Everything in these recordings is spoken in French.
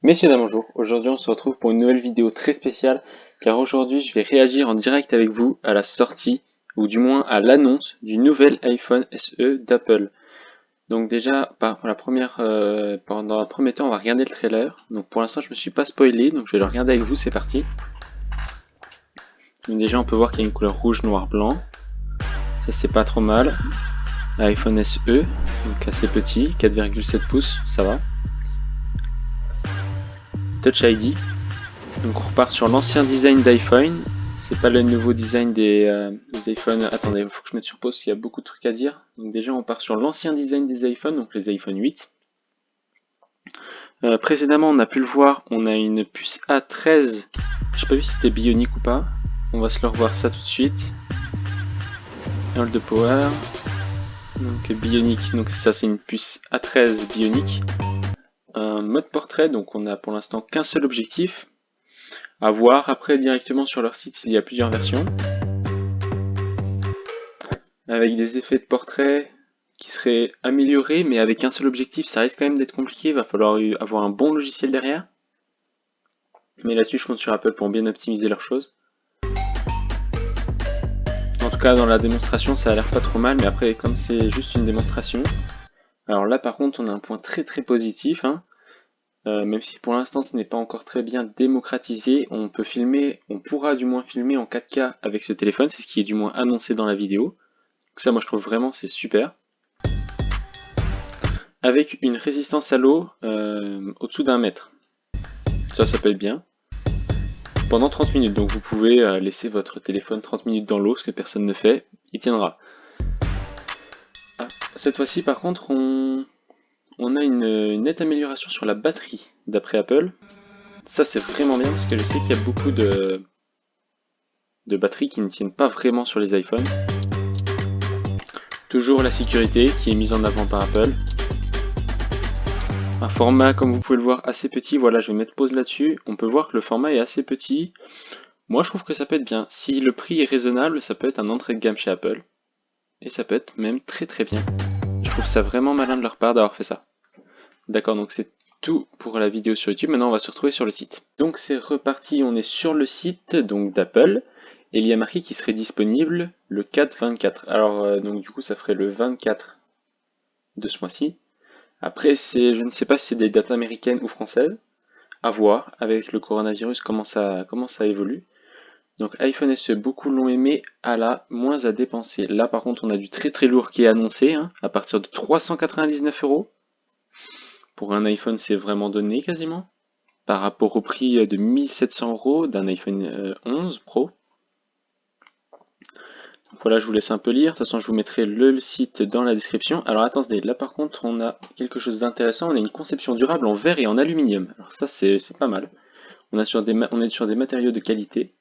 Messieurs, dames, bonjour. Aujourd'hui, on se retrouve pour une nouvelle vidéo très spéciale, car aujourd'hui, je vais réagir en direct avec vous à la sortie, ou du moins à l'annonce du nouvel iPhone SE d'Apple. Donc déjà, dans un premier temps, on va regarder le trailer. Donc pour l'instant, je me suis pas spoilé, donc je vais le regarder avec vous, c'est parti. Donc déjà, on peut voir qu'il y a une couleur rouge, noir, blanc. Ça, c'est pas trop mal. iPhone SE, donc assez petit, 4,7 pouces, ça va. Touch ID. Donc on repart sur l'ancien design d'iPhone. C'est pas le nouveau design des iPhones. Attendez, il faut que je mette sur pause, il y a beaucoup de trucs à dire. Donc déjà on part sur l'ancien design des iPhones, donc les iPhone 8. Précédemment on a pu le voir, on a une puce A13. J'ai pas vu si c'était bionique ou pas. On va se le revoir ça tout de suite. Hold de power. Donc bionique, donc ça c'est une puce A13 bionique. Un mode portrait, donc on a pour l'instant qu'un seul objectif. À voir après directement sur leur site s'il y a plusieurs versions. Avec des effets de portrait qui seraient améliorés, mais avec un seul objectif, ça risque quand même d'être compliqué, il va falloir avoir un bon logiciel derrière. Mais là-dessus, je compte sur Apple pour bien optimiser leurs choses. En tout cas, dans la démonstration, ça a l'air pas trop mal, mais après, comme c'est juste une démonstration, alors là, par contre, on a un point très très positif, hein. Même si pour l'instant, ce n'est pas encore très bien démocratisé, on peut filmer, on pourra du moins filmer en 4K avec ce téléphone, c'est ce qui est du moins annoncé dans la vidéo. Donc ça, moi, je trouve vraiment c'est super. Avec une résistance à l'eau au-dessous d'un mètre. Ça peut être bien. Pendant 30 minutes, donc vous pouvez laisser votre téléphone 30 minutes dans l'eau, ce que personne ne fait, il tiendra. Ah, cette fois-ci, par contre, on a une nette amélioration sur la batterie, d'après Apple. Ça, c'est vraiment bien, parce que je sais qu'il y a beaucoup de batteries qui ne tiennent pas vraiment sur les iPhones. Toujours la sécurité qui est mise en avant par Apple. Un format, comme vous pouvez le voir, assez petit. Voilà, je vais mettre pause là-dessus. On peut voir que le format est assez petit. Moi, je trouve que ça peut être bien. Si le prix est raisonnable, ça peut être un entrée de gamme chez Apple. Et ça peut être même très très bien. Je trouve ça vraiment malin de leur part d'avoir fait ça. D'accord, donc c'est tout pour la vidéo sur YouTube. Maintenant, on va se retrouver sur le site. Donc c'est reparti, on est sur le site donc d'Apple. Et il y a marqué qu'il serait disponible le 4-24. Alors, donc du coup, ça ferait le 24 de ce mois-ci. Après, je ne sais pas si c'est des dates américaines ou françaises. À voir avec le coronavirus comment ça évolue. Donc iPhone SE, beaucoup l'ont aimé, à la moins à dépenser. Là par contre on a du très très lourd qui est annoncé, hein, à partir de 399 €. Pour un iPhone c'est vraiment donné quasiment. Par rapport au prix de 1700 € d'un iPhone 11 Pro. Donc voilà, je vous laisse un peu lire, de toute façon je vous mettrai le site dans la description. Alors attendez, là par contre on a quelque chose d'intéressant, on a une conception durable en verre et en aluminium. Alors ça c'est pas mal. On est sur des matériaux de qualité.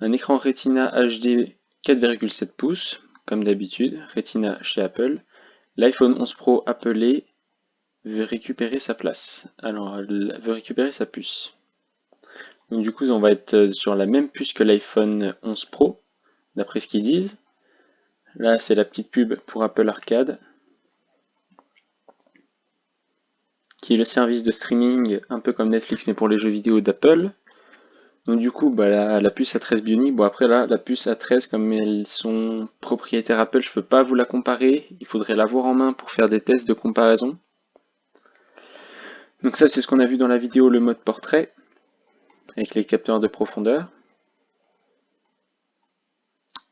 Un écran Retina HD 4,7 pouces, comme d'habitude, Retina chez Apple. L'iPhone 11 Pro appelé veut récupérer sa place. Alors, veut récupérer sa puce. Donc du coup, on va être sur la même puce que l'iPhone 11 Pro, d'après ce qu'ils disent. Là, c'est la petite pub pour Apple Arcade, qui est le service de streaming, un peu comme Netflix, mais pour les jeux vidéo d'Apple. Donc du coup, bah, la puce A13 Bionic, bon après là, la puce A13, comme elles sont propriétaires Apple, je peux pas vous la comparer, il faudrait l'avoir en main pour faire des tests de comparaison. Donc ça c'est ce qu'on a vu dans la vidéo, le mode portrait, avec les capteurs de profondeur,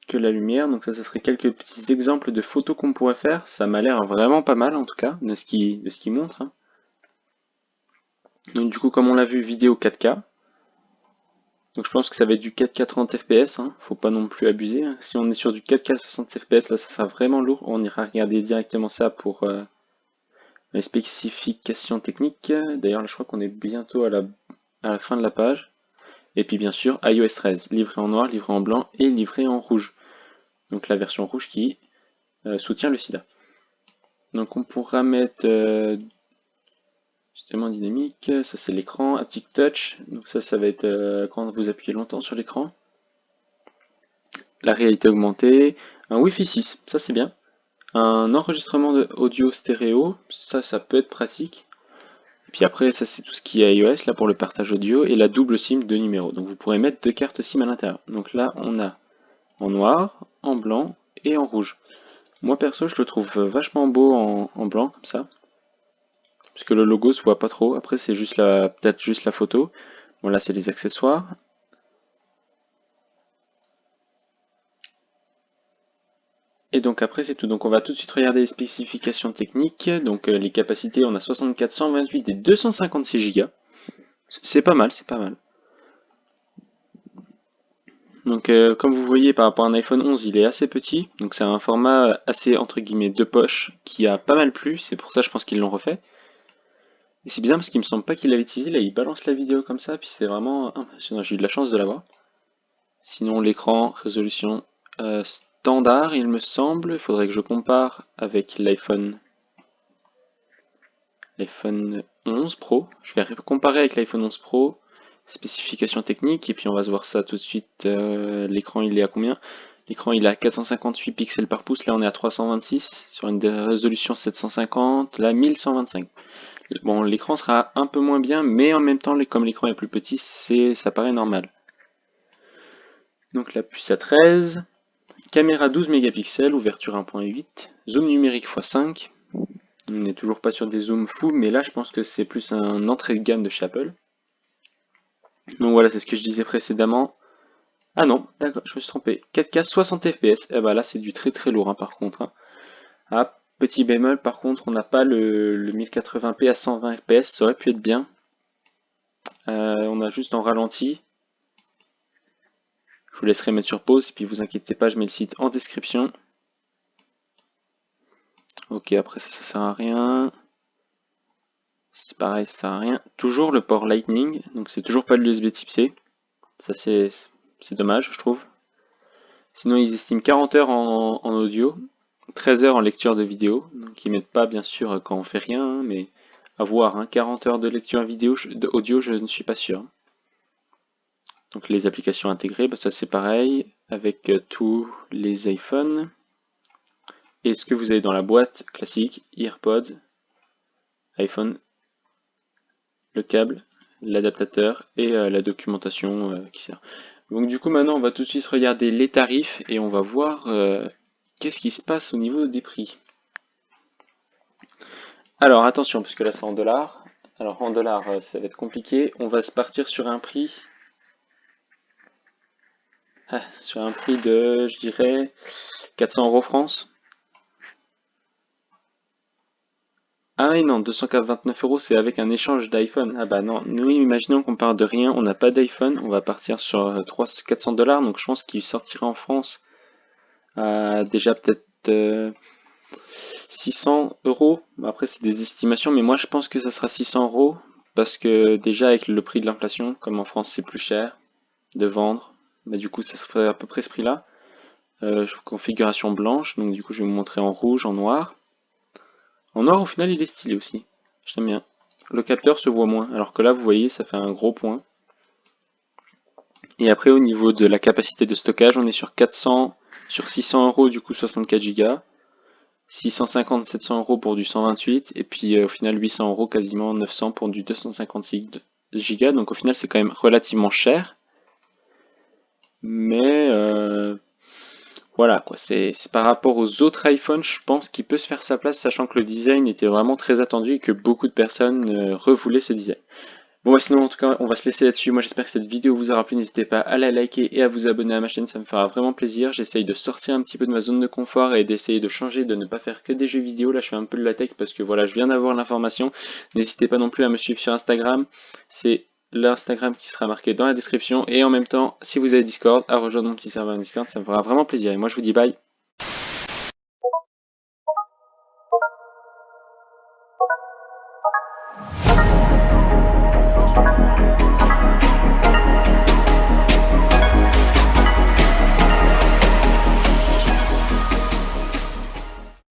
que la lumière, donc ça serait quelques petits exemples de photos qu'on pourrait faire, ça m'a l'air vraiment pas mal en tout cas, de ce qu'il montre. Hein. Donc du coup comme on l'a vu, vidéo 4K, donc je pense que ça va être du 4K 30 fps, hein. Faut pas non plus abuser. Hein. Si on est sur du 4K 60 fps, là ça sera vraiment lourd. On ira regarder directement ça pour les spécifications techniques. D'ailleurs là je crois qu'on est bientôt à la fin de la page. Et puis bien sûr iOS 13, livré en noir, livré en blanc et livré en rouge. Donc la version rouge qui soutient le sida. Donc on pourra mettre justement dynamique, ça c'est l'écran, haptic touch, donc ça va être quand vous appuyez longtemps sur l'écran. La réalité augmentée, un Wi-Fi 6, ça c'est bien. Un enregistrement audio stéréo, ça peut être pratique. Puis après, ça c'est tout ce qui est iOS, là pour le partage audio, et la double SIM de numéros. Donc vous pourrez mettre 2 cartes SIM à l'intérieur. Donc là, on a en noir, en blanc et en rouge. Moi perso, je le trouve vachement beau en blanc, comme ça. Parce que le logo se voit pas trop. Après, c'est juste peut-être juste la photo. Bon, là, c'est les accessoires. Et donc après, c'est tout. Donc on va tout de suite regarder les spécifications techniques. Donc les capacités, on a 64, 128 et 256 Go. C'est pas mal, c'est pas mal. Donc comme vous voyez par rapport à un iPhone 11, il est assez petit. Donc c'est un format assez entre guillemets de poche qui a pas mal plu. C'est pour ça je pense qu'ils l'ont refait. Et c'est bizarre parce qu'il me semble pas qu'il l'avait utilisé. Là il balance la vidéo comme ça. Puis c'est vraiment impressionnant. J'ai eu de la chance de l'avoir. Sinon l'écran, résolution standard il me semble. Il faudrait que je compare avec l'iPhone 11 Pro. Je vais comparer avec l'iPhone 11 Pro, spécifications techniques, et puis on va se voir ça tout de suite. L'écran il est à combien? L'écran il est à 458 pixels par pouce, là on est à 326, sur une résolution 750, là 1125. Bon, l'écran sera un peu moins bien, mais en même temps, comme l'écran est plus petit, ça paraît normal. Donc la puce à 13, caméra 12 mégapixels, ouverture 1.8, zoom numérique x5, on n'est toujours pas sur des zooms fous, mais là je pense que c'est plus un entrée de gamme de chez Apple. Donc voilà, c'est ce que je disais précédemment. Ah non, d'accord, je me suis trompé. 4K 60 fps. Eh ben là, c'est du très très lourd hein, par contre. Hein. Ah, petit bémol, par contre, on n'a pas le 1080p à 120 fps. Ça aurait pu être bien. On a juste en ralenti. Je vous laisserai mettre sur pause, et puis vous inquiétez pas, je mets le site en description. Ok, après ça sert à rien. C'est pareil, ça sert à rien. Toujours le port Lightning, donc c'est toujours pas l'USB type C. Ça c'est dommage, je trouve. Sinon, ils estiment 40 heures en audio, 13 heures en lecture de vidéo. Donc, ils mettent pas, bien sûr, quand on fait rien, hein, mais à voir. Hein, 40 heures de lecture vidéo, audio, je ne suis pas sûr. Donc, les applications intégrées, bah, ça c'est pareil avec tous les iPhones. Et ce que vous avez dans la boîte classique, AirPods, iPhone, le câble, l'adaptateur et la documentation qui sert. Donc du coup maintenant on va tout de suite regarder les tarifs et on va voir qu'est-ce qui se passe au niveau des prix. Alors attention parce que là c'est en dollars. Alors en dollars ça va être compliqué. On va se partir sur un prix. Sur un prix de je dirais 400 € France. Ah oui non, 229 € c'est avec un échange d'iPhone. Ah bah non, nous imaginons qu'on part de rien, on n'a pas d'iPhone, on va partir sur 400 $, donc je pense qu'il sortira en France à déjà peut-être 600 €. Après c'est des estimations, mais moi je pense que ça sera 600 € parce que déjà avec le prix de l'inflation, comme en France c'est plus cher de vendre, bah du coup ça serait à peu près ce prix-là. Configuration blanche, donc du coup je vais vous montrer en rouge, en noir. En noir, au final, il est stylé aussi. J'aime bien. Le capteur se voit moins, alors que là, vous voyez, ça fait un gros point. Et après, au niveau de la capacité de stockage, on est sur 600 € du coup 64 Go, 650, 700 € pour du 128, et puis au final 800 € quasiment 900 pour du 256 Go. Donc au final, c'est quand même relativement cher. Mais voilà, quoi, c'est par rapport aux autres iPhones, je pense qu'il peut se faire sa place, sachant que le design était vraiment très attendu et que beaucoup de personnes revoulaient ce design. Bon, bah, sinon, en tout cas, on va se laisser là-dessus. Moi, j'espère que cette vidéo vous aura plu. N'hésitez pas à la liker et à vous abonner à ma chaîne, ça me fera vraiment plaisir. J'essaye de sortir un petit peu de ma zone de confort et d'essayer de changer, de ne pas faire que des jeux vidéo. Là, je fais un peu de la tech parce que voilà, je viens d'avoir l'information. N'hésitez pas non plus à me suivre sur Instagram. C'est l'Instagram qui sera marqué dans la description. Et en même temps, si vous avez Discord, à rejoindre mon petit serveur Discord, ça me fera vraiment plaisir. Et moi, je vous dis bye.